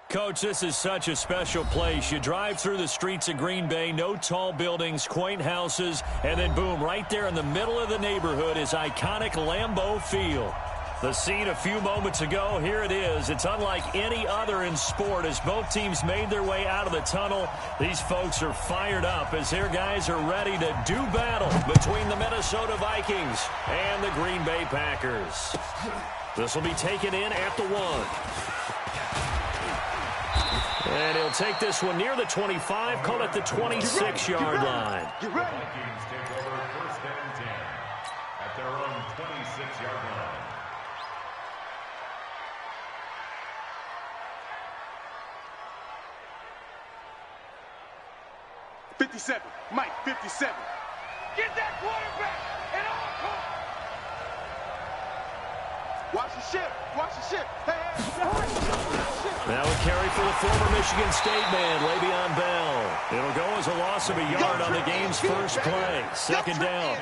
Coach, this is such a special place. You drive through the streets of Green Bay, no tall buildings, quaint houses, and then boom, right there in the middle of the neighborhood is iconic Lambeau Field. The scene a few moments ago, here it is. It's unlike any other in sport as both teams made their way out of the tunnel. These folks are fired up as their guys are ready to do battle between the Minnesota Vikings and the Green Bay Packers. This will be taken in at the 1. And he'll take this one near the 25, call it the 26-yard line. Get ready. Vikings take over 1st and 10 at their own 26-yard line. '57, Mike, 57. Get that quarterback at all costs. Watch the ship. Watch the ship. Now a carry for the former Michigan State man, Le'Veon Bell. It'll go as a loss of a yard on the game's first play. 2nd down.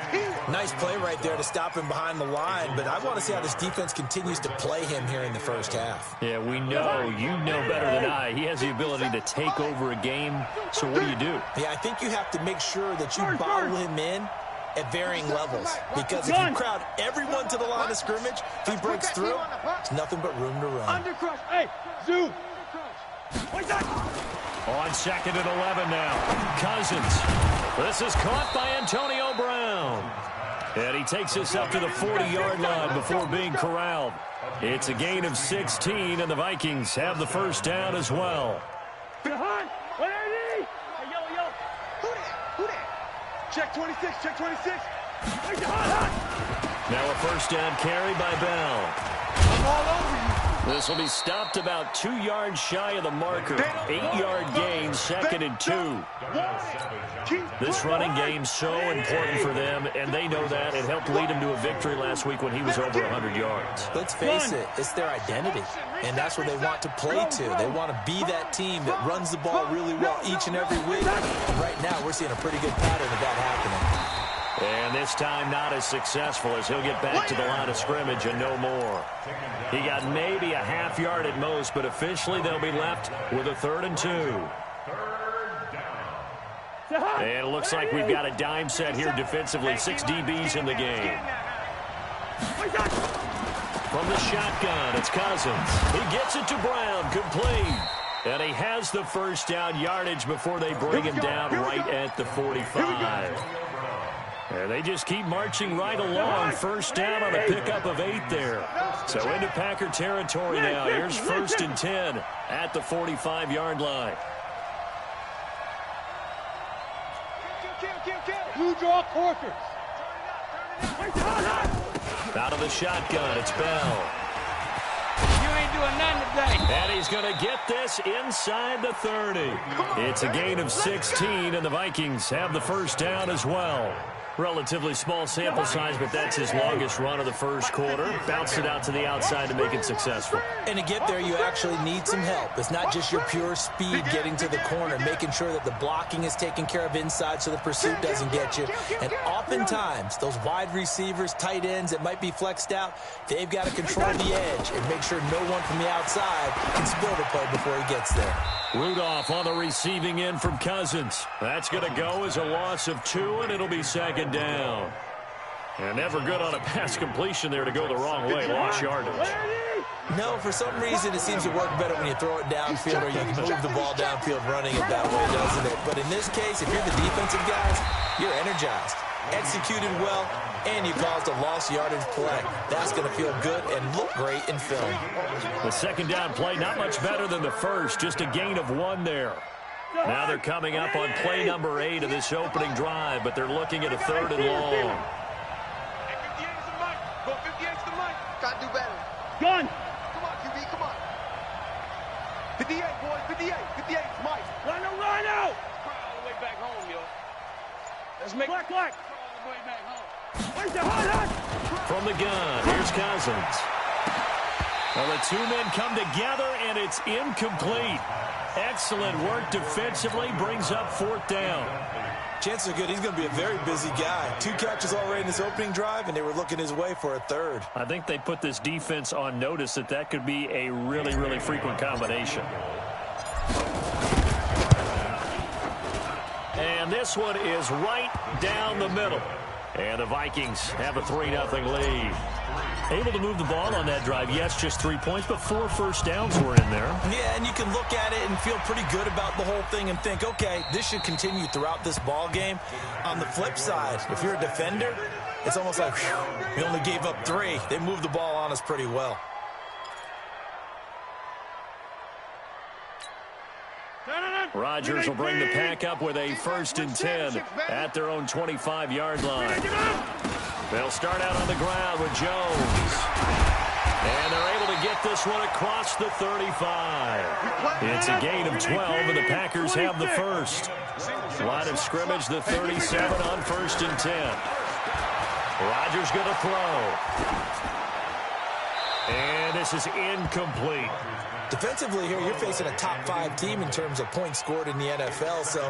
Nice play right there to stop him behind the line, but I want to see how this defense continues to play him here in the first half. Yeah, we know. You know better than I. He has the ability to take over a game. So what do? Yeah, I think you have to make sure that you bottle him in at varying levels, because if you crowd everyone to the line of scrimmage, if he breaks through, there's nothing but room to run. Undercrush. Hey, zoom. On 2nd and 11 now. Cousins. This is caught by Antonio Brown. And he takes this up to the 40-yard line before being corralled. It's a gain of 16, and the Vikings have the 1st down as well. Behind. What are they? Hey, yo. Who that? Check 26, check 26. Now a 1st down carry by Bell. I'm all over you. This will be stopped about 2 yards shy of the marker. 8-yard gain, 2nd and 2. This running game's so important for them, and they know that. It helped lead them to a victory last week when he was over 100 yards. Let's face it, it's their identity, and that's what they want to play to. They want to be that team that runs the ball really well each and every week. And right now, we're seeing a pretty good pattern of that happening. And this time not as successful as he'll get back to the line of scrimmage and no more. He got maybe a half yard at most, but officially they'll be left with a 3rd and 2. And it looks like we've got a dime set here defensively. 6 DBs in the game. From the shotgun, it's Cousins. He gets it to Brown, complete. And he has the 1st down yardage before they bring him down right at the 45. And they just keep marching right along. 1st down on a pickup of 8 there. So into Packer territory now. Here's 1st and 10 at the 45-yard line. You draw quarters. Out of the shotgun, it's Bell. You ain't doing nothing today. And he's going to get this inside the 30. It's a gain of 16, and the Vikings have the 1st down as well. Relatively small sample size, but that's his longest run of the 1st quarter. Bounced it out to the outside to make it successful. And to get there, you actually need some help. It's not just your pure speed getting to the corner, making sure that the blocking is taken care of inside so the pursuit doesn't get you. And oftentimes, those wide receivers, tight ends that might be flexed out, they've got to control the edge and make sure no one from the outside can spill the play before he gets there. Rudolph on the receiving end from Cousins. That's going to go as a loss of 2, and it'll be 2nd down. And never good on a pass completion there to go the wrong way. Lost yardage. No, for some reason it seems to work better when you throw it downfield or you can move the ball downfield running it that way, doesn't it? But in this case, if you're the defensive guys, you're energized, executed well, and you caused a lost yardage play. That's going to feel good and look great in film. The 2nd down play, not much better than the 1st, just a gain of 1 there. Now they're coming up on play number 8 of this opening drive, but they're looking at a 3rd and long. 58's the mic. Go 58's the mic. Gotta do better. Gun. Come on, QB, come on. 58, boys, 58. 58's Mike. Run out. Crawl all the way back home, yo. Let's make black. Crawl all the way back home. From the gun, here's Cousins. Well, the 2 men come together, and it's incomplete. Excellent work defensively, brings up 4th down. Chances are good he's going to be a very busy guy. 2 catches already in this opening drive, and they were looking his way for a 3rd. I think they put this defense on notice that could be a really, really frequent combination. And this one is right down the middle. And the Vikings have a 3-0 lead. Able to move the ball on that drive. Yes, just 3 points, but 4 first downs were in there. Yeah, and you can look at it and feel pretty good about the whole thing and think, okay, this should continue throughout this ball game. On the flip side, if you're a defender, it's almost like, whew, we only gave up 3. They moved the ball on us pretty well. Rodgers will bring the pack up with a 1st and 10 at their own 25-yard line. They'll start out on the ground with Jones. And they're able to get this one across the 35. It's a gain of 12, and the Packers have the first. Line of scrimmage, the 37 on 1st and 10. Rodgers going to throw. And this is incomplete. Defensively here, you're facing a top 5 team in terms of points scored in the NFL. So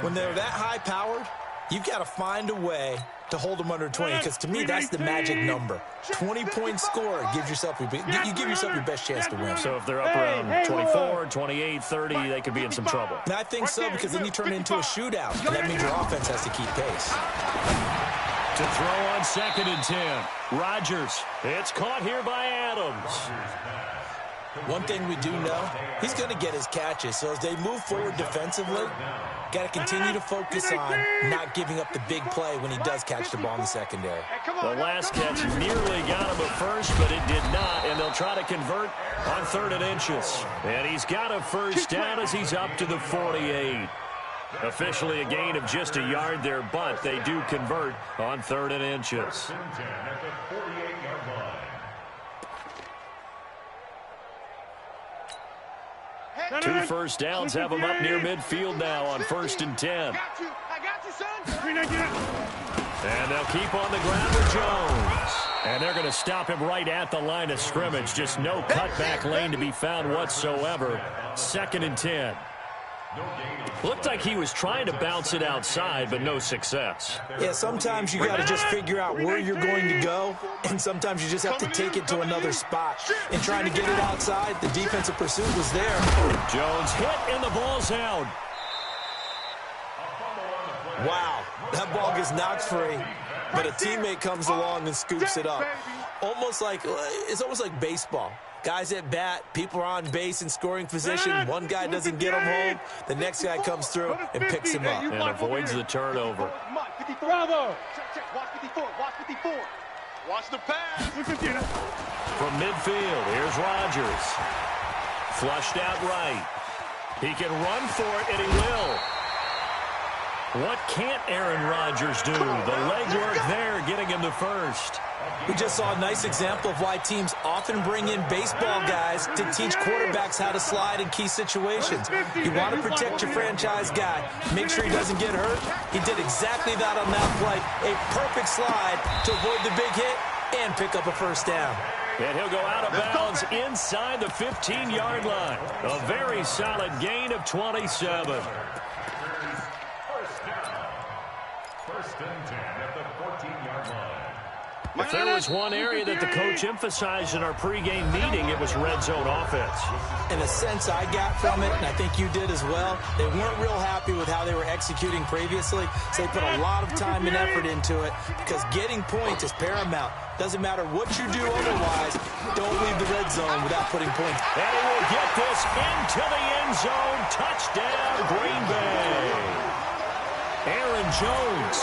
when they're that high-powered, you've got to find a way to hold them under 20, because to me, that's the magic number. 20 points scored, you give yourself your best chance to win. So if they're up around 24, 28, 30, they could be in some trouble. And I think so, because then you turn it into a shootout, and that means your offense has to keep pace. To throw on 2nd and 10. Rodgers. It's caught here by Adams. One thing we do know, he's going to get his catches. So as they move forward defensively, got to continue to focus on not giving up the big play when he does catch the ball in the secondary. The last catch nearly got him a first, but it did not, and they'll try to convert on 3rd and inches. And he's got a first down as he's up to the 48. Officially a gain of just a yard there, but they do convert on 3rd and inches. 2 first downs have them up near midfield now on 1st and 10. I got you, son. And they'll keep on the ground with Jones. And they're going to stop him right at the line of scrimmage. Just no cutback lane to be found whatsoever. 2nd and 10. Looked like he was trying to bounce it outside, but no success. Yeah, sometimes you got to just figure out where you're going to go, and sometimes you just have to take it to another spot. And trying to get it outside, the defensive pursuit was there. Jones hit, and the ball's out. Wow, that ball gets knocked free, but a teammate comes along and scoops it up. It's almost like baseball. Guys at bat, people are on base in scoring position. One guy doesn't get him home. The next guy comes through and picks him up. And avoids the turnover. Bravo. Watch 54. Watch 54. Watch the pass. From midfield, here's Rodgers. Flushed out right. He can run for it, and he will. What can't Aaron Rodgers do? The legwork there, getting him the first. We just saw a nice example of why teams often bring in baseball guys to teach quarterbacks how to slide in key situations. You want to protect your franchise guy. Make sure he doesn't get hurt. He did exactly that on that play. A perfect slide to avoid the big hit and pick up a first down. And he'll go out of bounds inside the 15-yard line. A very solid gain of 27. First and 10 at the 14-yard line. If there was one area that the coach emphasized in our pregame meeting, it was red zone offense. In a sense I got from it, and I think you did as well, they weren't real happy with how they were executing previously, so they put a lot of time and effort into it, because getting points is paramount. Doesn't matter what you do otherwise, don't leave the red zone without putting points. And he will get this into the end zone. Touchdown, Green Bay. Aaron Jones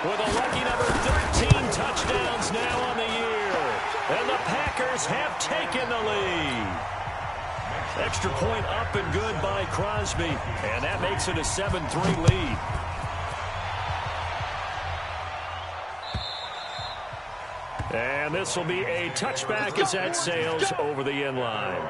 with a lucky number 13 touchdowns now on the year. And the Packers have taken the lead. Extra point up and good by Crosby. And that makes it a 7-3 lead. And this will be a touchback as that sails over the end line.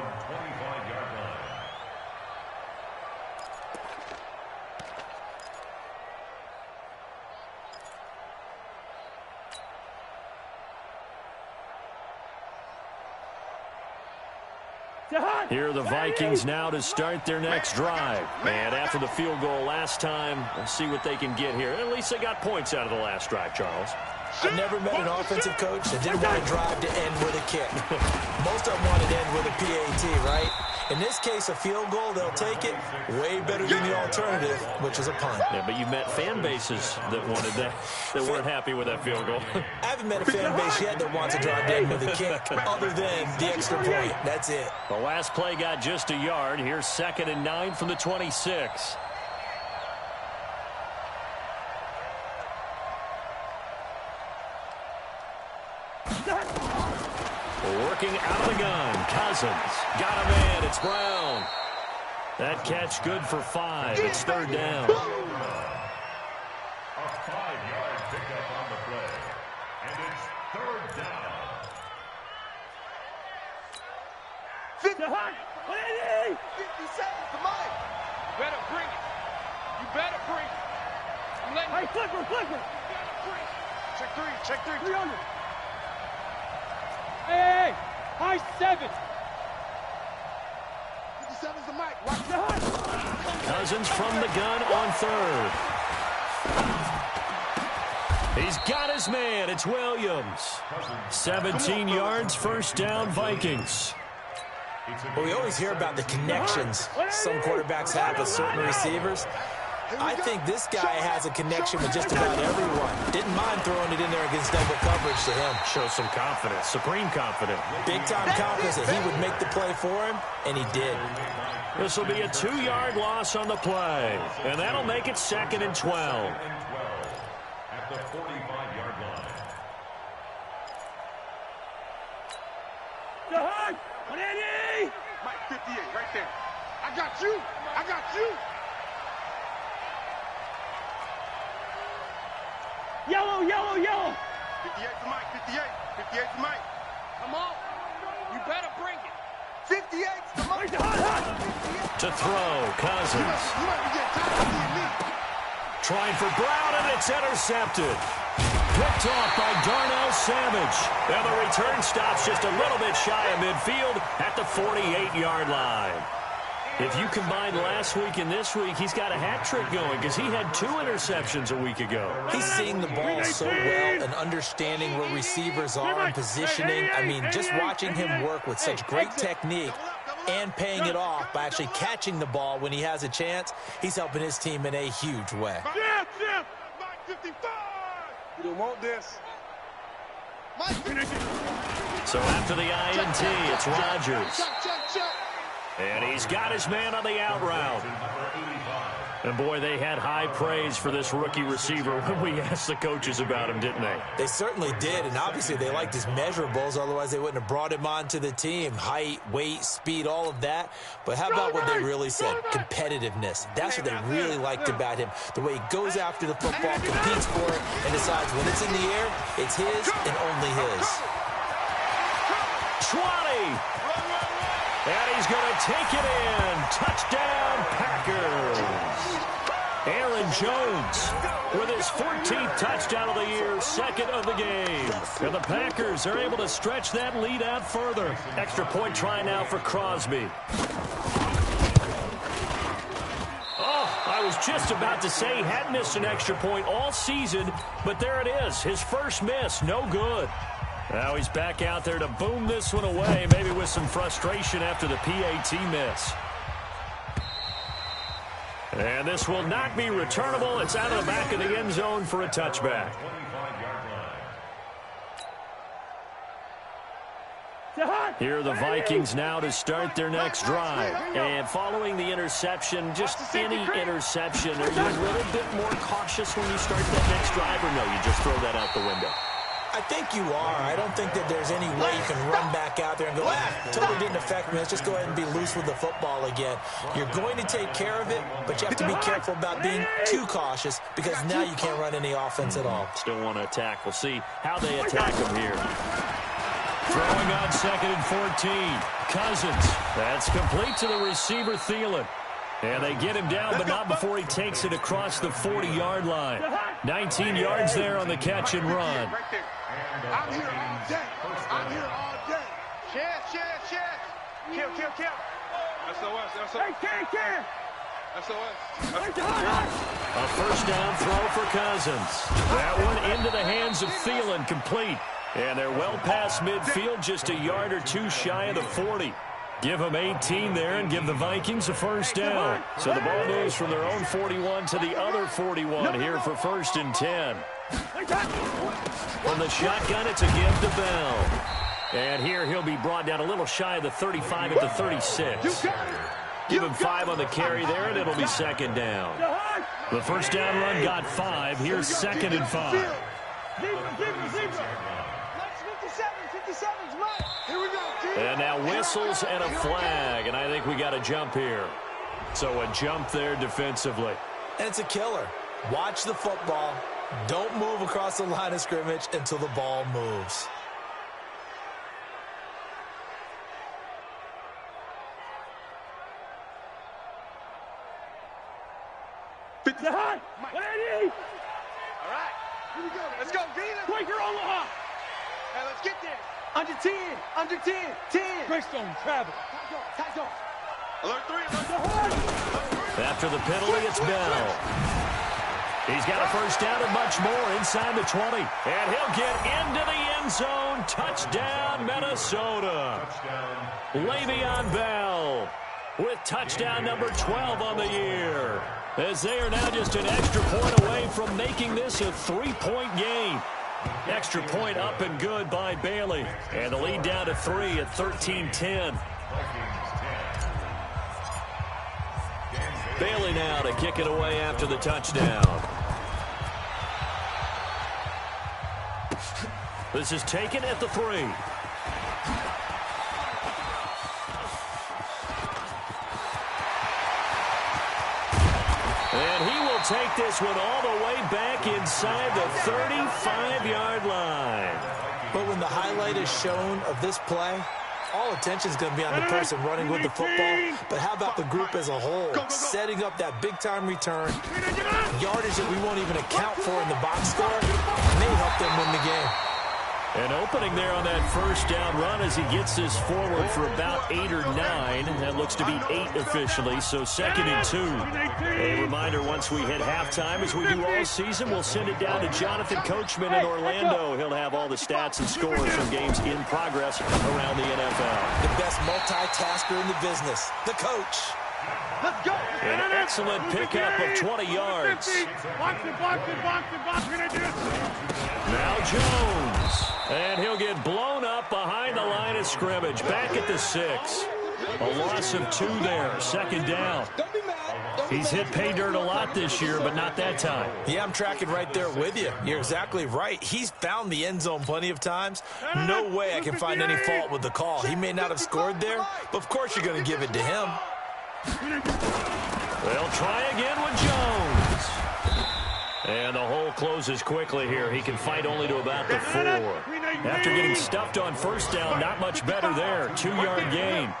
Here are the Vikings now to start their next drive. And after the field goal last time, we'll see what they can get here. At least they got points out of the last drive, Charles. I've never met an offensive coach that didn't want a drive to end with a kick. Most of them wanted to end with a PAT, right? In this case, a field goal, they'll take it. Way better than the alternative, which is a punt. Yeah, but you've met fan bases that wanted that weren't happy with that field goal. I haven't met a fan base yet that wants to drive down with a kick other than the extra point. That's it. The last play got just a yard. Here's 2nd and 9 from the 26. Working out of the gun. Cousins got a man. It's Brown. That catch good for 5. It's 3rd down. A 5-yard pickup on the play. And it's 3rd down. 50 seconds to Mike. You better bring it. You better bring it. I'm letting you. Hey, flipper. You better bring it. Check 3. 300. Hey, high 7. 57's to Mike. Watch the hunt. Cousins from the gun on 3rd. He's got his man. It's Williams. 17 yards, 1st down, Vikings. Well, we always hear about the connections some quarterbacks have with certain receivers. I think this guy has a connection with just about everyone. Didn't mind throwing it in there against double coverage to him. Shows some confidence, supreme confidence. Big-time confidence that he would make the play for him, and he did. This will be a 2-yard loss on the play, and that'll make it 2nd and 12. At the 45-yard line. The hunt. 180. Mike, 58, right there. I got you. Yellow. 58 to Mike. 58 to Mike. Come on. You better bring it. 58 to Mike. To throw, Cousins. You might be getting tired of seeing me. Trying for Brown, and it's intercepted. Picked off by Darnell Savage. And the return stops just a little bit shy of midfield at the 48-yard line. If you combine last week and this week, he's got a hat trick going because he had 2 interceptions a week ago. He's seeing the ball so well and understanding where receivers are and positioning. I mean, just watching him work with such great technique and paying it off by actually catching the ball when he has a chance, he's helping his team in a huge way. Mike 55. You don't want this. Mike 55. So after the INT, it's Rodgers. Check. And he's got his man on the out route. And, boy, they had high praise for this rookie receiver when we asked the coaches about him, didn't they? They certainly did, and obviously they liked his measurables. Otherwise, they wouldn't have brought him onto the team. Height, weight, speed, all of that. But how about what they really said? Competitiveness. That's what they really liked about him. The way he goes after the football, competes for it, and decides when it's in the air, it's his and only his. 20. And he's going to take it in. Touchdown, Packers. Aaron Jones with his 14th touchdown of the year, 2nd of the game. And the Packers are able to stretch that lead out further. Extra point try now for Crosby. Oh, I was just about to say he hadn't missed an extra point all season, but there it is. His first miss, no good. Now he's back out there to boom this one away, maybe with some frustration after the PAT miss. And this will not be returnable. It's out of the back of the end zone for a touchback. Here are the Vikings now to start their next drive. And following the interception, just any interception, are you a little bit more cautious when you start that next drive, or no, you just throw that out the window? I think you are. I don't think that there's any way you can run back out there and go, totally didn't affect me. Let's just go ahead and be loose with the football again. You're going to take care of it, but you have to be careful about being too cautious because now you can't run any offense at all. Still want to attack. We'll see how they attack him here. Throwing on 2nd and 14. Cousins. That's complete to the receiver, Thielen. And they get him down, but not before he takes it across the 40-yard line. 19 yards there on the catch and run. I'm here all day. Chance. Kill. SOS. Hey, can. SOS. A first down throw for Cousins. That one into the hands of Thielen, complete. And they're well past midfield, just a yard or two shy of the 40. Give them 18 there and give the Vikings a first down. So the ball moves from their own 41 to the other 41 here for 1st and 10. From the shotgun, it's a give to Bell. And here he'll be brought down a little shy of the 35 at the 36. Give him 5 on the carry there, and it'll be 2nd down. The first down run got 5. Here's 2nd and 5. And now whistles and a flag, and I think we got a jump here. So a jump there defensively. And it's a killer. Watch the football. Don't move across the line of scrimmage until the ball moves. All right, here we go. Let's go. Quaker Omaha. Hey, let's get there. Under 10. 10. Greystone, travel. Tight go. Alert 3. After the penalty, it's Bell. He's got a first down and much more inside the 20. And he'll get into the end zone. Touchdown, Minnesota. Le'Veon Bell with touchdown number 12 on the year. As they are now just an extra point away from making this a 3-point game. Extra point up and good by Bailey. And the lead down to 3 at 13-10. Bailey now to kick it away after the touchdown. This is taken at the 3. And he will take this one all the way back inside the 35-yard line. But when the highlight is shown of this play, all attention is going to be on the person running with the football. But how about the group as a whole, setting up that big-time return, yardage that we won't even account for in the box score, may help them win the game. An opening there on that first down run as he gets this forward for about 8 or 9. That looks to be 8 officially, so 2nd and 2. A reminder, once we hit halftime, as we do all season, we'll send it down to Jonathan Coachman in Orlando. He'll have all the stats and scores from games in progress around the NFL. The best multitasker in the business, the coach. Let's go. An excellent pickup of 20 yards. Box it. Now Jones. And he'll get blown up behind the line of scrimmage. Back at the 6. A loss of 2 there. 2nd down. He's hit pay dirt a lot this year, but not that time. Yeah, I'm tracking right there with you. You're exactly right. He's found the end zone plenty of times. No way I can find any fault with the call. He may not have scored there, but of course you're going to give it to him. They'll try again with Jones. And the hole closes quickly here. He can fight only to about the 4. After getting stuffed on first down, not much better there. 2-yard gain.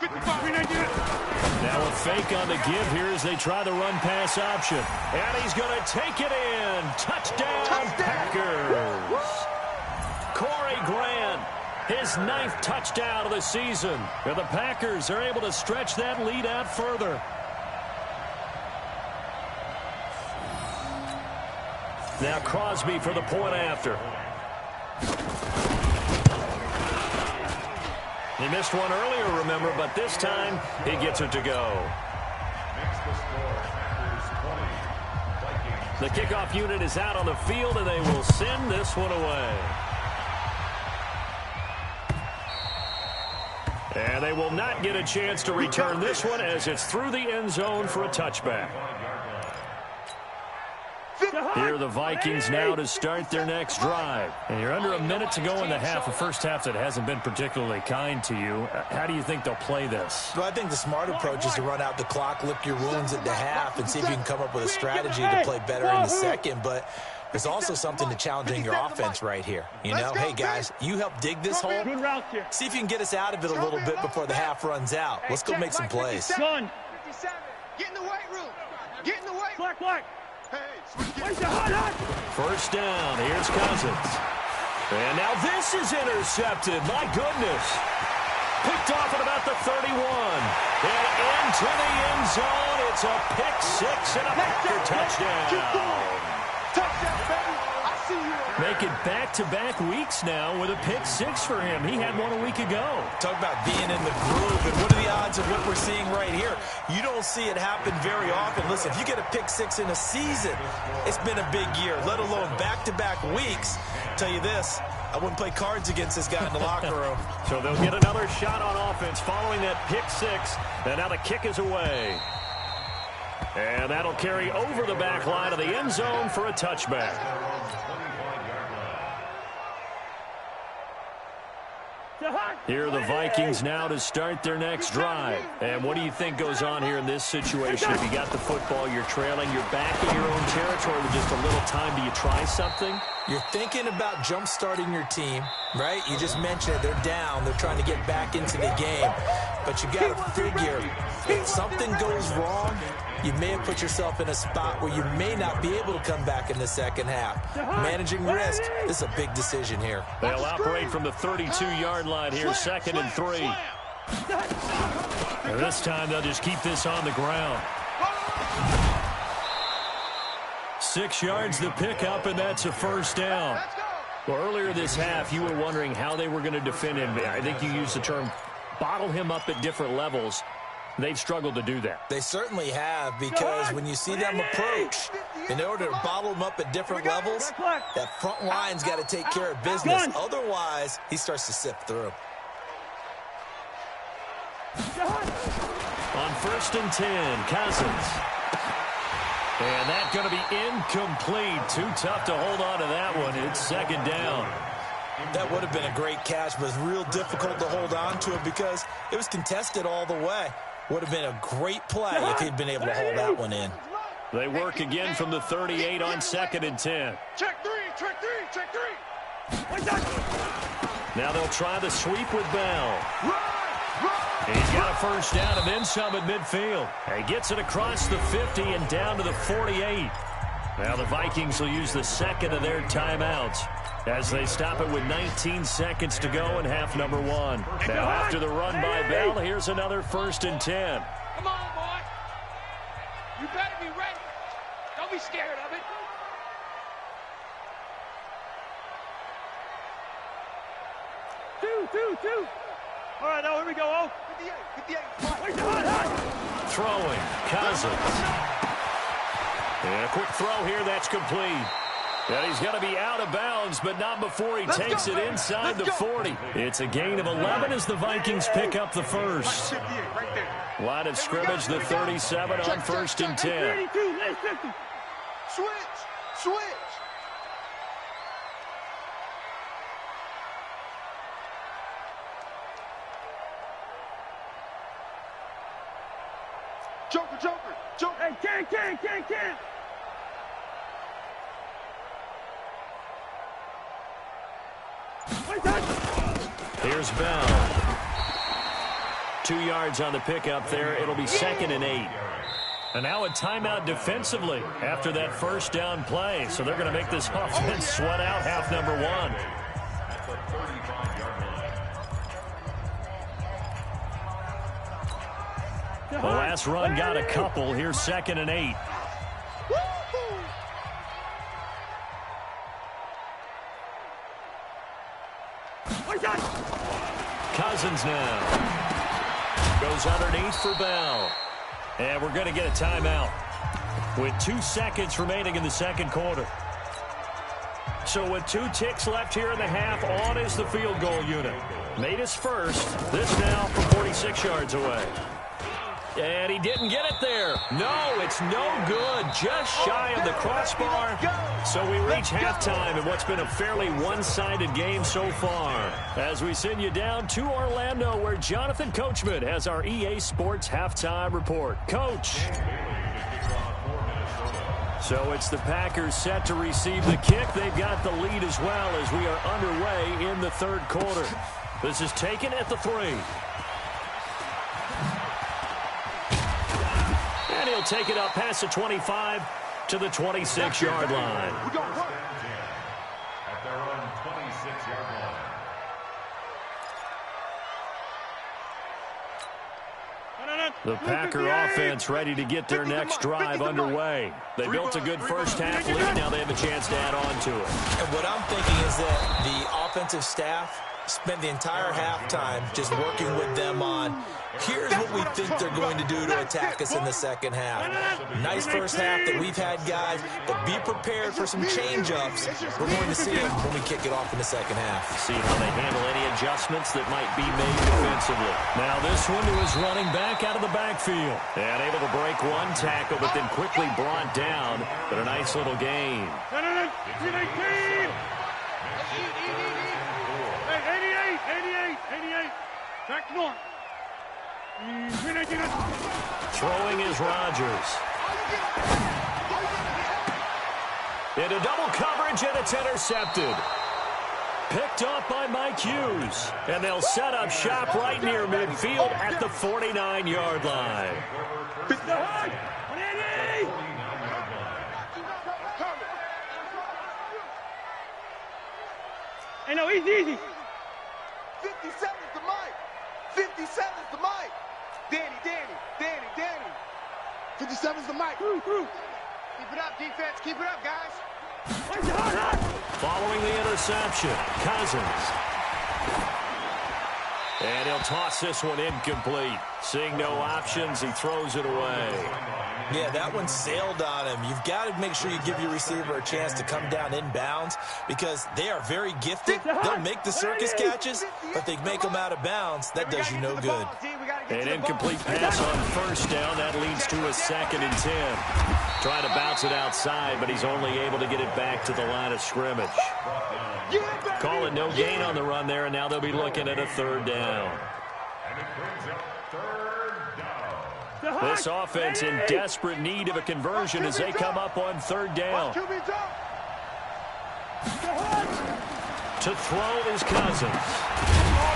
Now a fake on the give here as they try the run-pass option. And he's going to take it in. Touchdown, Packers. Corey Grant, his 9th touchdown of the season. And the Packers are able to stretch that lead out further. Now Crosby for the point after. He missed one earlier, remember, but this time he gets it to go. The kickoff unit is out on the field, and they will send this one away. And they will not get a chance to return this one as it's through the end zone for a touchback. Here are the Vikings now to start their next drive. And you're under a minute to go in the half, a first half that hasn't been particularly kind to you. How do you think they'll play this? Well, I think the smart approach is to run out the clock, lick your wounds at the half, and see if you can come up with a strategy to play better in the second. But there's also something to challenging your offense right here. You know, hey, guys, you help dig this hole. See if you can get us out of it a little bit before the half runs out. Let's go make some plays. Get in the weight room. Get in the weight room. Black. First down. Here's Cousins. And now this is intercepted. My goodness. Picked off at about the 31. And into the end zone. It's a pick 6 and a Packer touchdown. Touchdown, baby. I see you. Make it back-to-back weeks now with a pick 6 for him. He had one a week ago. Talk about being in the groove, and what are the odds of what we're seeing right here? You don't see it happen very often. Listen, if you get a pick 6 in a season, it's been a big year, let alone back-to-back weeks. I'll tell you this, I wouldn't play cards against this guy in the locker room. So they'll get another shot on offense following that pick 6, and now the kick is away. And that'll carry over the back line of the end zone for a touchback. Here are the Vikings now to start their next drive. And what do you think goes on here in this situation? If you got the football, you're trailing, you're back in your own territory with just a little time. Do you try something? You're thinking about jump-starting your team, right? You just mentioned it. They're down. They're trying to get back into the game. But you got to figure, if something goes wrong, you may have put yourself in a spot where you may not be able to come back in the second half. Managing risk, this is a big decision here. They'll operate from the 32-yard line here, 2nd and 3. And this time they'll just keep this on the ground. 6 yards the pickup, and that's a first down. Well, earlier this half, you were wondering how they were going to defend him. I think you used the term bottle him up at different levels. They've struggled to do that. They certainly have, because when you see them approach, in order to bottle them up at different levels, that front line's got to take care of business. Otherwise, he starts to sift through. On 1st and 10, Cousins. And that's going to be incomplete. Too tough to hold on to that one. It's 2nd down. That would have been a great catch, but it's real difficult to hold on to it because it was contested all the way. Would have been a great play if he'd been able to hold that one in. They work again from the 38 on 2nd and 10. Check three, check three, check three. Now they'll try the sweep with Bell. He's got a first down and then some at midfield. He gets it across the 50 and down to the 48. Now the Vikings will use the 2nd of their timeouts as they stop it with 19 seconds to go in half number 1. Now after the run by Bell, here's another 1st and 10. Come on, boy. You better be ready. Don't be scared of it. Two. All right, now here we go. Oh. 58. Throwing, Cousins. And a quick throw here, that's complete. And he's going to be out of bounds, but not before he takes it inside the 40. It's a gain of 11 as the Vikings pick up the first. Line of scrimmage, the 37 on 1st and 10. Switch. Joker. Hey, can't. Here's Bell. 2 yards on the pickup there. It'll be 2nd and 8. And now a timeout defensively after that first down play. So they're going to make this offense sweat out half number 1. At the 35-yard line. The last run got a couple. Here's 2nd and 8. Cousins now goes underneath for Bell. And we're going to get a timeout with 2 seconds remaining in the second quarter. So with 2 ticks left here in the half, on is the field goal unit. Made his first. This now from 46 yards away. And he didn't get it there. No, it's no good. Just shy of the crossbar. So we reach halftime in what's been a fairly one-sided game so far. As we send you down to Orlando, where Jonathan Coachman has our EA Sports halftime report. Coach. So it's the Packers set to receive the kick. They've got the lead as well as we are underway in the third quarter. This is taken at the 3. And he'll take it up past the 25 to the 26-yard line. At their own 26-yard line. The Packer offense ready to get their next drive underway. They built a good first half lead. Now they have a chance to add on to it. And what I'm thinking is that the offensive staff spent the entire halftime just working with them on, here's what we think they're going to do to attack us in the second half. Nice first half that we've had, guys, but be prepared for some change-ups. We're going to see them when we kick it off in the second half. See how they handle any adjustments that might be made defensively. Now this one to his running back out of the backfield. And able to break one tackle, but then quickly brought down. But a nice little gain. 88. Back north. Throwing is Rodgers. Into double coverage, and it's intercepted. Picked off by Mike Hughes. And they'll set up shop right near midfield at the 49-yard line. Hey, no, easy. 57's the Mike. 57's the Mike. Danny. 57's the Mike. Keep it up, defense. Keep it up, guys. Following the interception, Cousins. And he'll toss this one incomplete. Seeing no options, he throws it away. Yeah, that one sailed on him. You've got to make sure you give your receiver a chance to come down inbounds because they are very gifted. They'll make the circus catches, but they make them out of bounds. That does you no good. An incomplete pass on first down. That leads to a 2nd and 10. Trying to bounce it outside, but he's only able to get it back to the line of scrimmage. Call it no gain on the run there, and now they'll be looking at a 3rd down. And it brings up 3rd down. This offense in desperate need of a conversion as they come up on 3rd down. To throw is Cousins.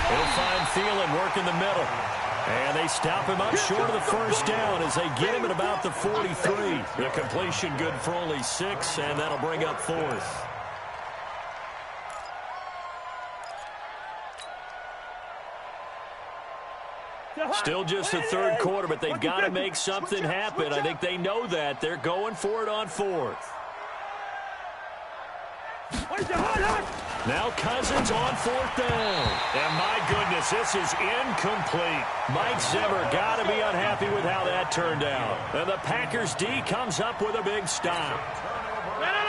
He'll find Thielen working the middle. And they stop him up short of the 1st down as they get him at about the 43. The completion good for only 6, and that'll bring up 4th. Still just the 3rd quarter, but they've got to make something happen. I think they know that. They're going for it on 4th. Now Cousins on 4th down. And my goodness, this is incomplete. Mike Zimmer got to be unhappy with how that turned out. And the Packers D comes up with a big stop.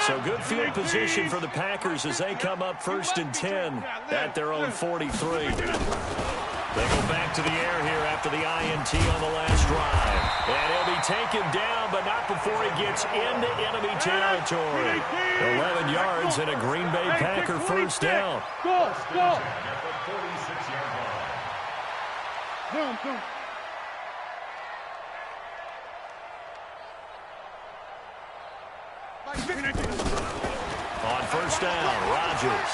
So good field position for the Packers as they come up 1st and 10 at their own 43. They go back to the air here after the INT on the last drive. And he'll be taken down, but not before he gets into enemy territory. 11 yards and a Green Bay Packer 1st down. Go. At the 46-yard line. Boom. On 1st down, Rodgers.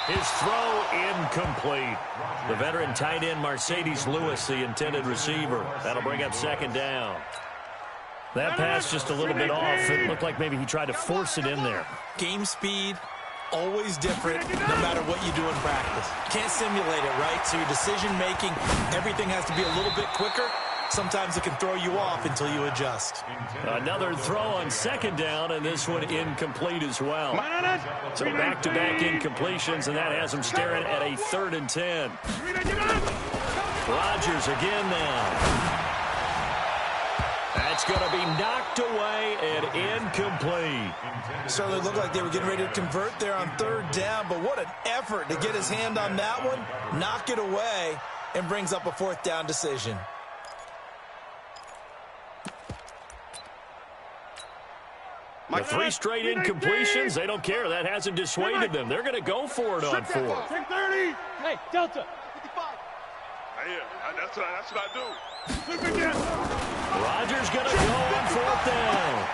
His throw incomplete. The veteran tight end Mercedes Lewis, the intended receiver. That'll bring up 2nd down. That pass just a little bit off. It looked like maybe he tried to force it in there. Game speed, always different no matter what you do in practice. Can't simulate it, right? So your decision-making, everything has to be a little bit quicker. Sometimes it can throw you off until you adjust. Another throw on 2nd down, and this one incomplete as well. So back-to-back incompletions, and that has him staring at a 3rd and 10. Rodgers again now. That's going to be knocked away and incomplete. Certainly looked like they were getting ready to convert there on 3rd down, but what an effort to get his hand on that one, knock it away, and brings up a 4th down decision. The 3 straight incompletions, they don't care. That hasn't dissuaded them. They're going to go for it on 4th. 30. Hey, Delta. That's what I do. Rodgers going to go on 4th down.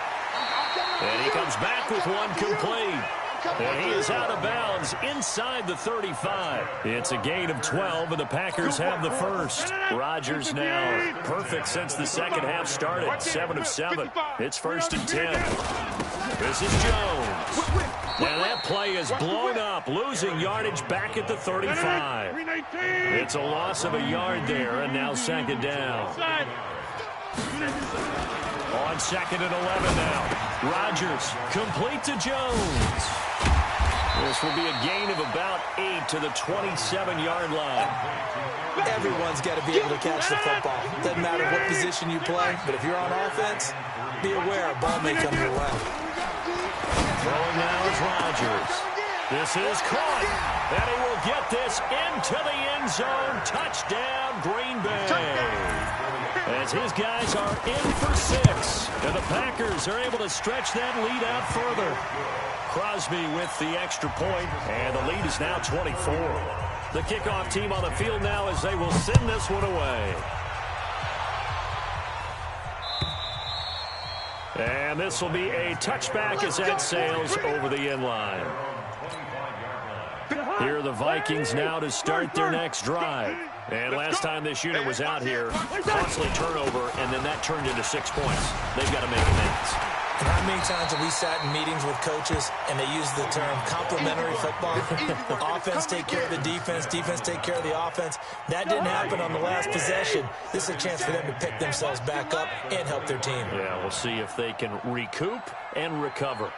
And he comes back with one complete. And he is out of bounds inside the 35. It's a gain of 12, and the Packers have the 1st. Rodgers now perfect since the second half started. 7 of 7. It's 1st and 10. This is Jones. And that play is blown up, losing yardage back at the 35. It's a loss of a yard there, and now second down. On second and 11 now. Rodgers complete to Jones. This will be a gain of about 8 to the 27-yard line. Everyone's got to be able to catch the football. Doesn't matter what position you play, but if you're on offense, be aware a ball may come your way. Throwing now is Rodgers. This is caught, and he will get this into the end zone. Touchdown, Green Bay. As his guys are in for 6, and the Packers are able to stretch that lead out further. Crosby with the extra point, and the lead is now 24. The kickoff team on the field now as they will send this one away. And this will be a touchback as that sails over the end line. Here are the Vikings now to start their next drive. And last time this unit was out here, costly turnover, and then that turned into 6 points. They've got to make amends. And how many times have we sat in meetings with coaches and they use the term complementary football? Offense take care of the defense, defense take care of the offense. That didn't happen on the last possession. This is a chance for them to pick themselves back up and help their team. Yeah, we'll see if they can recoup and recover.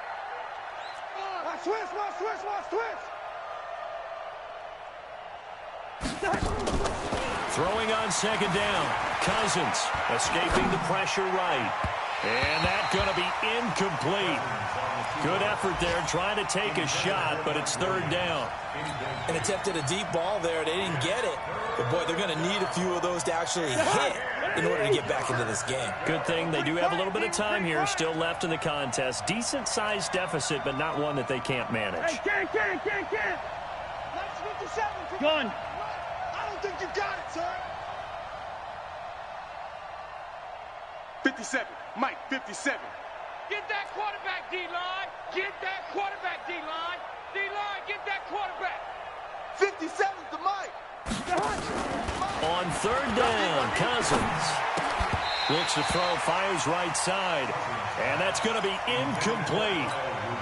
Throwing on second down. Cousins escaping the pressure right. And that's going to be incomplete. Good effort there trying to take a shot, but it's third down. And attempted a deep ball there. They didn't get it. But, boy, they're going to need a few of those to actually hit in order to get back into this game. Good thing they do have a little bit of time here still left in the contest. Decent-sized deficit, but not one that they can't manage. Hey, can't. Gun. I don't think you got it, sir. 57. Mike, 57. Get that quarterback, D-line. Get that quarterback, D-line. D-line, get that quarterback. 57's the Mike. On third down, Cousins looks to throw, fires right side, and that's going to be incomplete.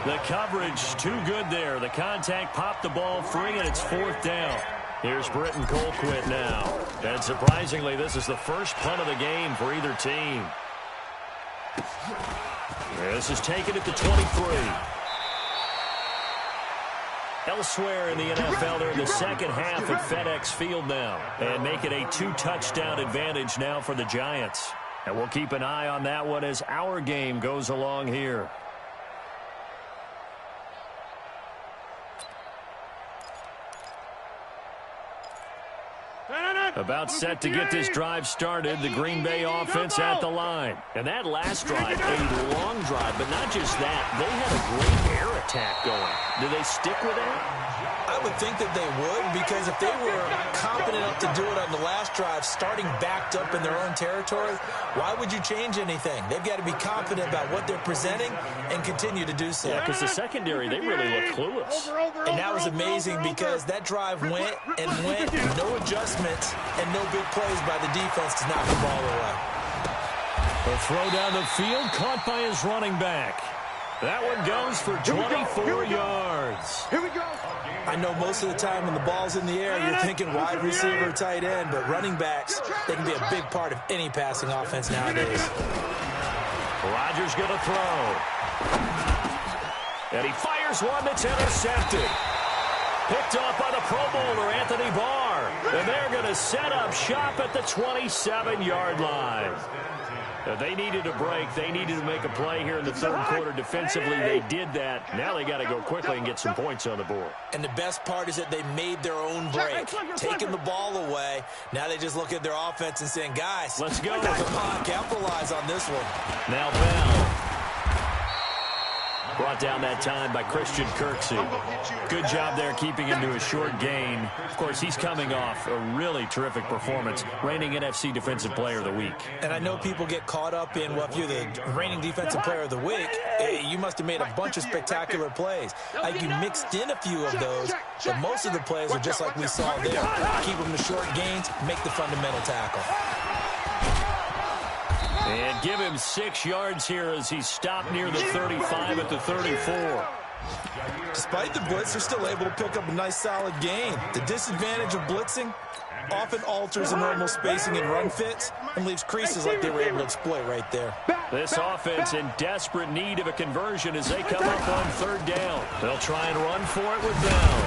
The coverage too good there. The contact popped the ball free, and it's fourth down. Here's Britton Colquitt now. And surprisingly, this is the first punt of the game for either team. This is taken at the 23. Elsewhere in the NFL, they're in the second half at FedEx Field now. And make it a 2-touchdown advantage now for the Giants. And we'll keep an eye on that one as our game goes along here. About set to get this drive started, the Green Bay offense at the line. And that last drive, a long drive, but not just that. They had a great air attack going. Do they stick with that? I would think that they would, because if they were confident enough to do it on the last drive, starting backed up in their own territory, why would you change anything? They've got to be confident about what they're presenting and continue to do so. Yeah, because the secondary, they really look clueless. And that was amazing because that drive went, no adjustments, and no big plays by the defense to knock the ball away. A throw down the field, caught by his running back. That one goes for 24 yards. Here we go. I know most of the time when the ball's in the air, you're thinking wide receiver, tight end, but running backs, they can be a big part of any passing offense nowadays. Rodgers going to throw. And he fires one that's intercepted. Picked off by the Pro Bowler, Anthony Barr. And they're going to set up shop at the 27-yard line. They needed a break. They needed to make a play here in the third quarter defensively. They did that. Now they got to go quickly and get some points on the board. And the best part is that they made their own break, taking the ball away. Now they just look at their offense and saying, guys, let's go. Come on, capitalize on this one. Now Bell. Brought down that time by Christian Kirksey. Good job there keeping him to a short gain. Of course, he's coming off a really terrific performance, reigning NFC Defensive Player of the Week. And I know people get caught up in, well, if you're the reigning Defensive Player of the Week, you must have made a bunch of spectacular plays. Like you mixed in a few of those, but most of the plays are just like we saw there. Keep them to short gains, make the fundamental tackle. And give him 6 yards here as he stopped near the 35 at the 34. Despite the blitz, they're still able to pick up a nice solid gain. The disadvantage of blitzing often alters the normal spacing and run fits and leaves creases like they were able to exploit right there. This offense in desperate need of a conversion as they come up on third down. They'll try and run for it with Bell.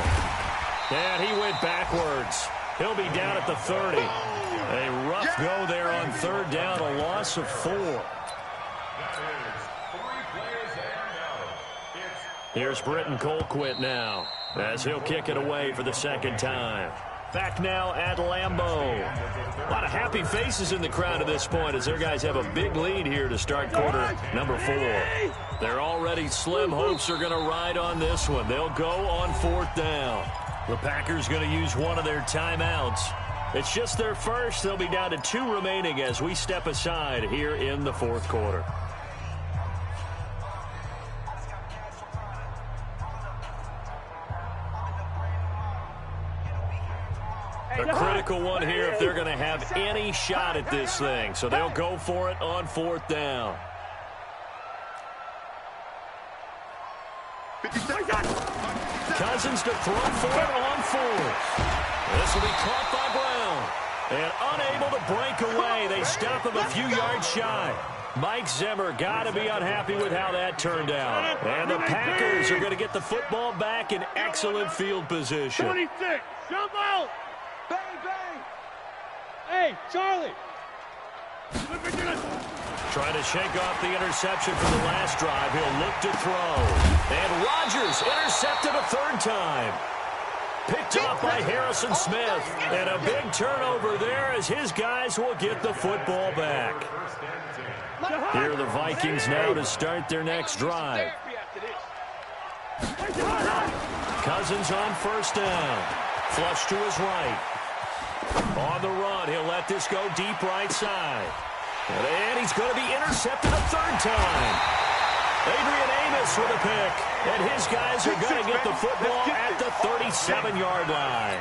And he went backwards. He'll be down at the 30. A rough go there on third down, a loss of 4. Here's Britton Colquitt now as he'll kick it away for the second time. Back now at Lambeau. A lot of happy faces in the crowd at this point as their guys have a big lead here to start quarter number 4. Their already slim hopes are going to ride on this one. They'll go on fourth down. The Packers going to use one of their timeouts. It's just their first. They'll be down to 2 remaining as we step aside here in the fourth quarter. A critical one here if they're going to have any shot at this thing. So they'll go for it on fourth down. Cousins to throw for it on fourth. This will be caught by Brown. And unable to break away. They stop him a few yards shy. Mike Zimmer got to be unhappy with how that turned out. And the Packers are going to get the football back in excellent field position. 26, jump out! Bang, bang! Hey, Charlie! Trying to shake off the interception from the last drive. He'll look to throw. And Rodgers intercepted a third time. Picked off by Harrison Smith. And a big turnover there as his guys will get the football back. Here are the Vikings now to start their next drive. Cousins on first down. Flush to his right. On the run, he'll let this go deep right side. And he's going to be intercepted a third time. Adrian Amos with a pick. And his guys are going to get the football at the 37-yard line.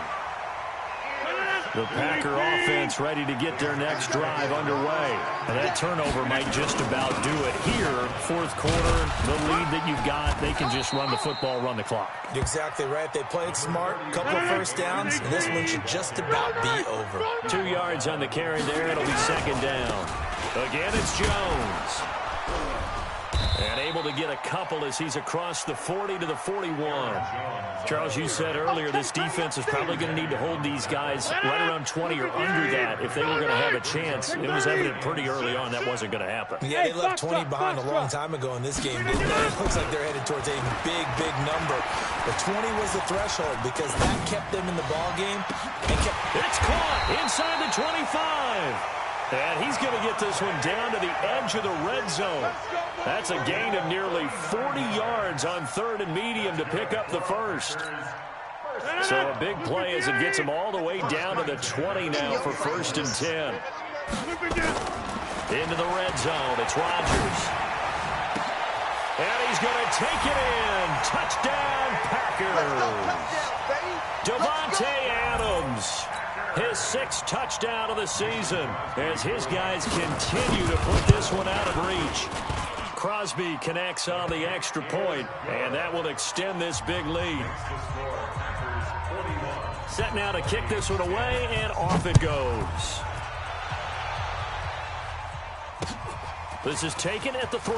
The Packer offense ready to get their next drive underway. And that turnover might just about do it here. Fourth quarter, the lead that you've got, they can just run the football, run the clock. You're exactly right. They played smart, couple of first downs, and this one should just about be over. 2 yards on the carry there. It'll be second down. Again, it's Jones. And able to get a couple as he's across the 40 to the 41. Charles, you said earlier this defense is probably going to need to hold these guys right around 20 or under that if they were going to have a chance. It was evident pretty early on that wasn't going to happen. Yeah, they left 20 behind a long time ago in this game, didn't they? It looks like they're headed towards a big, big number. But 20 was the threshold because that kept them in the ball game. And it's caught inside the 25. And he's going to get this one down to the edge of the red zone. That's a gain of nearly 40 yards on third and medium to pick up the first. So a big play as it gets him all the way down to the 20 now for first and 10. Into the red zone. It's Rodgers. And he's going to take it in. Touchdown, Packers. Devontae Adams. His 6th touchdown of the season as his guys continue to put this one out of reach. Crosby connects on the extra point, and that will extend this big lead. Set now to kick this one away, and off it goes. This is taken at the 3.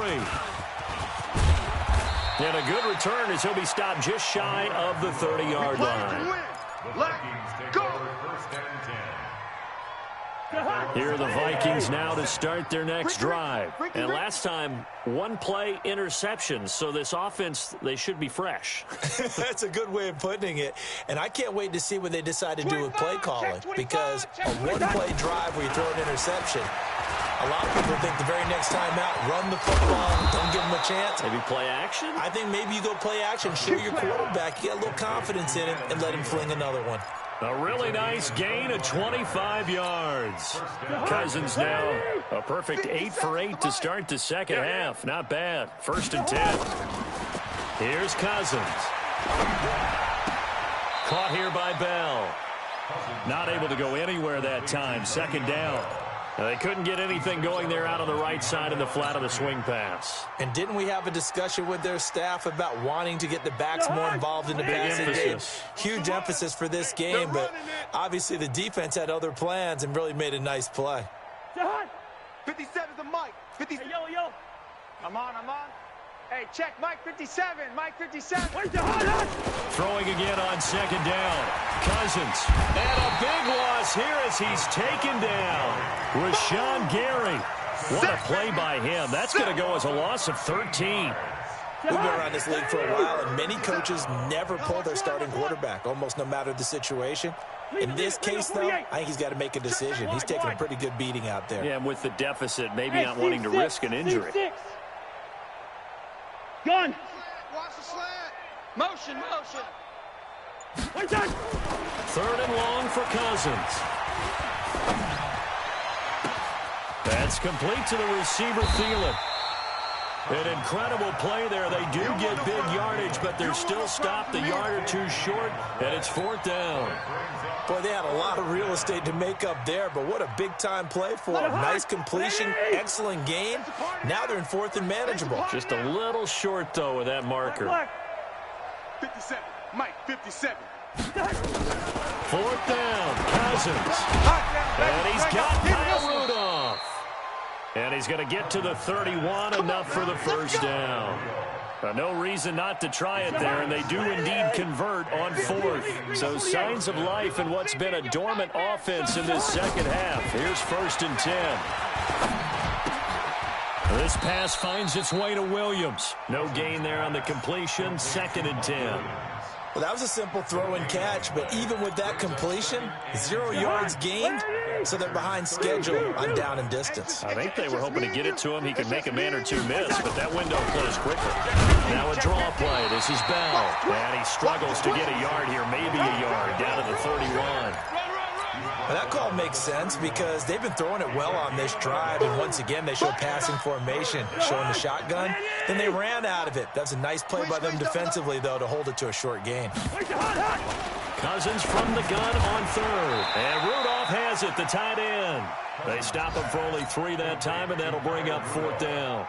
And a good return as he'll be stopped just shy of the 30-yard line. Here are the Vikings now to start their next drive. And last time, 1-play interception. So this offense, they should be fresh. That's a good way of putting it. And I can't wait to see what they decide to do with play calling. Because a 1-play drive where you throw an interception, a lot of people think the very next time out, run the football, don't give them a chance. Maybe play action? I think maybe you go play action, show your quarterback, get a little confidence in him, and let him fling another one. A really nice gain of 25 yards. Cousins now a perfect 8 for 8 to start the second half. Not bad. First and 10. Here's Cousins. Caught here by Bell. Not able to go anywhere that time. Second down. They couldn't get anything going there out on the right side of the flat of the swing pass. And didn't we have a discussion with their staff about wanting to get the backs more involved in the passing game? Huge emphasis for this game, but obviously the defense had other plans and really made a nice play. 57 to Mike. 50. Hey, yo. I'm on. Hey, check Mike 57. Mike 57. Throwing again on second down. Cousins. And a big loss here as he's taken down. Rashawn Gary. What a play by him. That's going to go as a loss of 13. We've been around this league for a while, and many coaches never pull their starting quarterback, almost no matter the situation. In this case, though, I think he's got to make a decision. He's taking a pretty good beating out there. Yeah, and with the deficit, maybe not wanting to risk an injury. Gun. Watch the slant. Motion. Third and long for Cousins. That's complete to the receiver, Thielen. An incredible play there. They do get big yardage, but they're still stopped a yard or two short, and it's fourth down. Boy, they had a lot of real estate to make up there, but what a big-time play for them. Nice completion, excellent game. Now they're in fourth and manageable. Just a little short, though, with that marker. 57. Mike 57. Fourth down, Cousins. And he's got Kyle Rudolph. And he's going to get to the 31, enough for the first down. No reason not to try it there, and they do indeed convert on fourth. So signs of life in what's been a dormant offense in this second half. Here's 1st and 10. This pass finds its way to Williams. No gain there on the completion, 2nd and 10. Well, that was a simple throw and catch, but even with that completion, 0 yards gained, so they're behind schedule on down and distance. I think they were hoping to get it to him. He could make a man or two miss, but that window closed quicker. Now a draw play. This is Bell. And he struggles to get a yard here, maybe a yard, down to the 31. Well, that call makes sense because they've been throwing it well on this drive, and once again they show passing formation, showing the shotgun. Then they ran out of it. That's a nice play by them defensively, though, to hold it to a short gain. Cousins from the gun on third. And Rudolph has it, the tight end. They stop him for only 3 that time, and that'll bring up fourth down.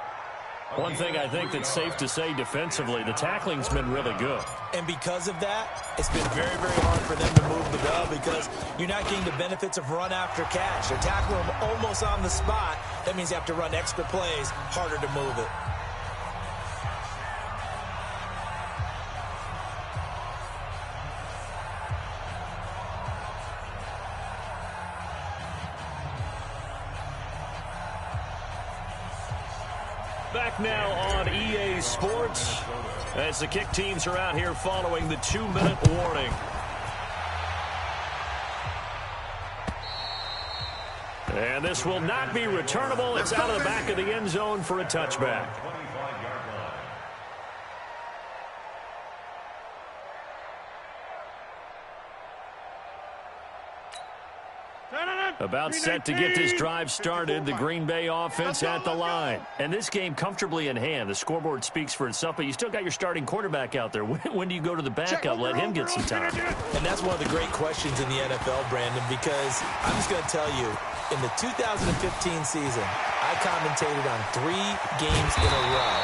One thing I think that's safe to say defensively, the tackling's been really good. And because of that, it's been very, very hard for them to move the ball because you're not getting the benefits of run after catch. They're tackling them almost on the spot. That means you have to run extra plays, harder to move it. Back now on EA Sports as the kick teams are out here following the 2-minute warning. And this will not be returnable. It's out of the back of the end zone for a touchback. About set to get this drive started, the Green Bay offense at the line. And this game comfortably in hand. The scoreboard speaks for itself, but you still got your starting quarterback out there. When do you go to the backup? Let him get some time. And that's one of the great questions in the NFL, Brandon, because I'm just going to tell you, in the 2015 season, I commentated on 3 games in a row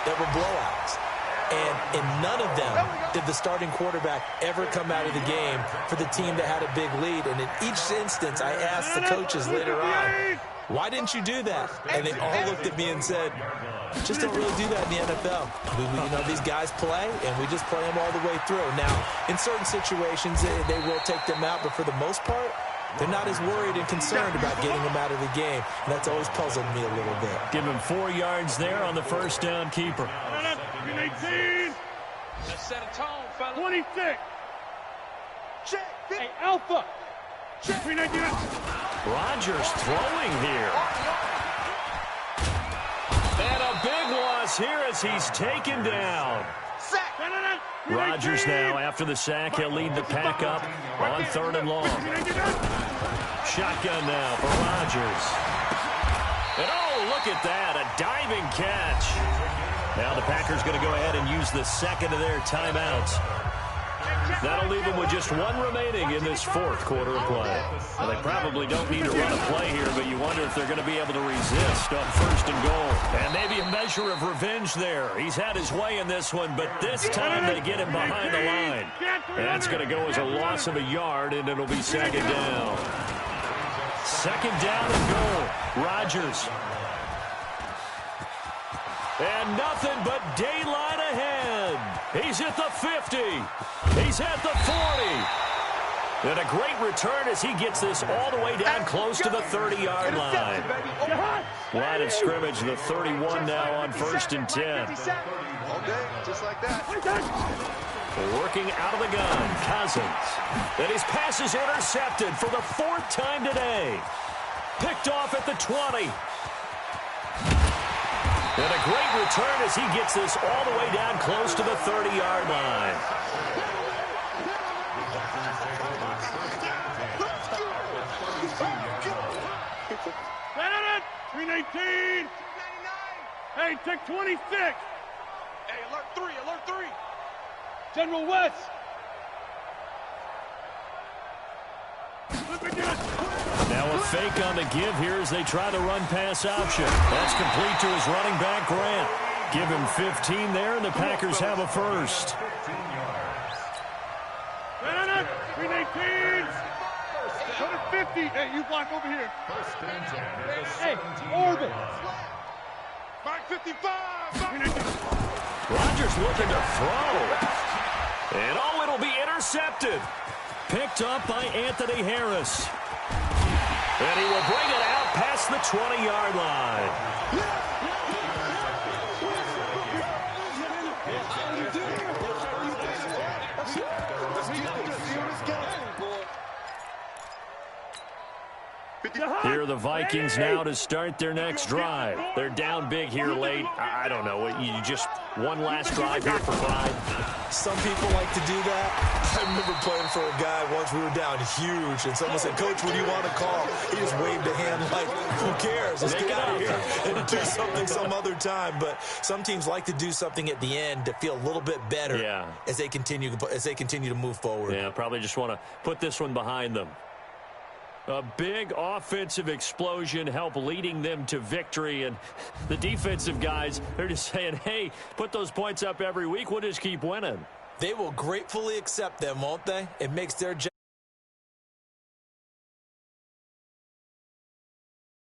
that were blowouts. And in none of them did the starting quarterback ever come out of the game for the team that had a big lead. And in each instance, I asked the coaches later on, why didn't you do that? And they all looked at me and said, just don't really do that in the NFL. These guys play, and we just play them all the way through. Now, in certain situations, they will take them out, but for the most part, they're not as worried and concerned about getting them out of the game. And that's always puzzled me a little bit. Give him 4 yards there on the first down keeper. 18. Let's set a tone, fella. 26. Check. Hey, Alpha. Check. Rodgers throwing here. And a big loss here as he's taken down. Rodgers now, after the sack, he'll lead the pack up on 3rd and long. Shotgun now for Rodgers. And oh, look at that, a diving catch. Now the Packers going to go ahead and use the second of their timeouts. That'll leave them with just one remaining in this fourth quarter of play. Well, they probably don't need to run a play here, but you wonder if they're going to be able to resist on first and goal. And maybe a measure of revenge there. He's had his way in this one, but this time they get him behind the line. That's going to go as a loss of a yard, and it'll be second down. Second down and goal. Rodgers. And nothing but daylight ahead. He's at the 50. He's at the 40. And a great return as he gets this all the way down close to the 30-yard line. Line of scrimmage, the 31 now on first and 10. All day, just like that. Working out of the gun, Cousins. And his pass is intercepted for the fourth time today. Picked off at the 20. And a great return as he gets this all the way down close to the 30-yard line. Green 18. Hey, take 26. Hey, alert 3, alert 3. General West. Now a fake on the give here as they try to run pass option. That's complete to his running back, Grant. Give him 15 there, and the Packers have a first. Green 18. Go to 50. Hey, you block over here. Hey, orbit. Mark 55. Rodgers looking to throw. And oh, it'll be intercepted. Picked up by Anthony Harris. And he will bring it out past the 20-yard line. Here are the Vikings now to start their next drive. They're down big here late. I don't know. You just one last drive here for pride. Some people like to do that. I remember playing for a guy once. We were down huge, and someone said, "Coach, what do you want to call?" He just waved a hand like, "Who cares? Let's get out of here and do something some other time." But some teams like to do something at the end to feel a little bit better as they continue to move forward. Yeah, probably just want to put this one behind them. A big offensive explosion helped leading them to victory. And the defensive guys, they're just saying, hey, put those points up every week. We'll just keep winning. They will gratefully accept them, won't they? It makes their job.